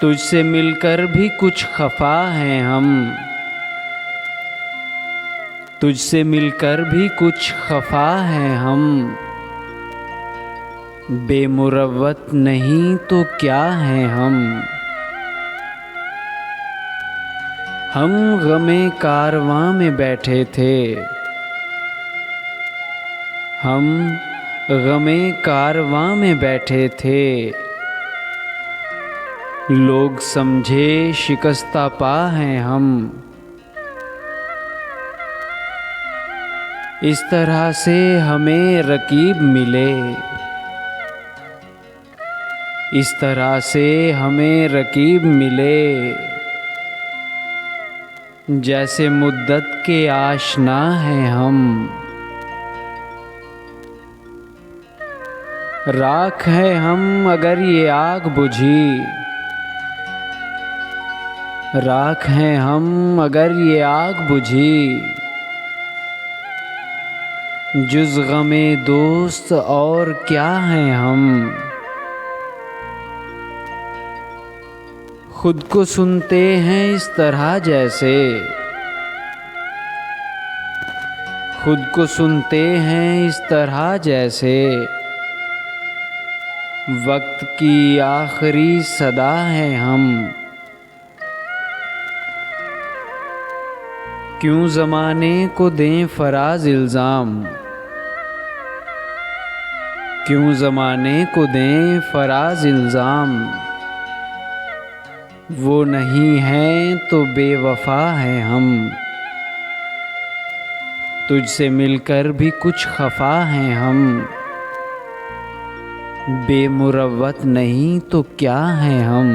तुझसे मिलकर भी कुछ खफा हैं हम, तुझसे मिलकर भी कुछ खफा हैं हम। बेमुरव्वत नहीं तो क्या हैं हम गमे कारवां में बैठे थे, हम गमे कारवां में बैठे थे। लोग समझे शिकस्ता पा हैं हम। इस तरह से हमें रकीब मिले, इस तरह से हमें रकीब मिले। जैसे मुद्दत के आशना हैं हम। राख है हम अगर ये आग बुझी, राख हैं हम अगर ये आग बुझी। जुज़ गमे दोस्त और क्या हैं हम। खुद को सुनते हैं इस तरह जैसे, खुद को सुनते हैं इस तरह जैसे। वक्त की आखिरी सदा हैं हम। क्यों ज़माने को दें फराज इल्ज़ाम, क्यों ज़माने को दें फराज इल्ज़ाम। वो नहीं हैं तो बेवफा हैं हम। तुझसे मिलकर भी कुछ खफा हैं हम। बेमुरव्वत नहीं तो क्या हैं हम।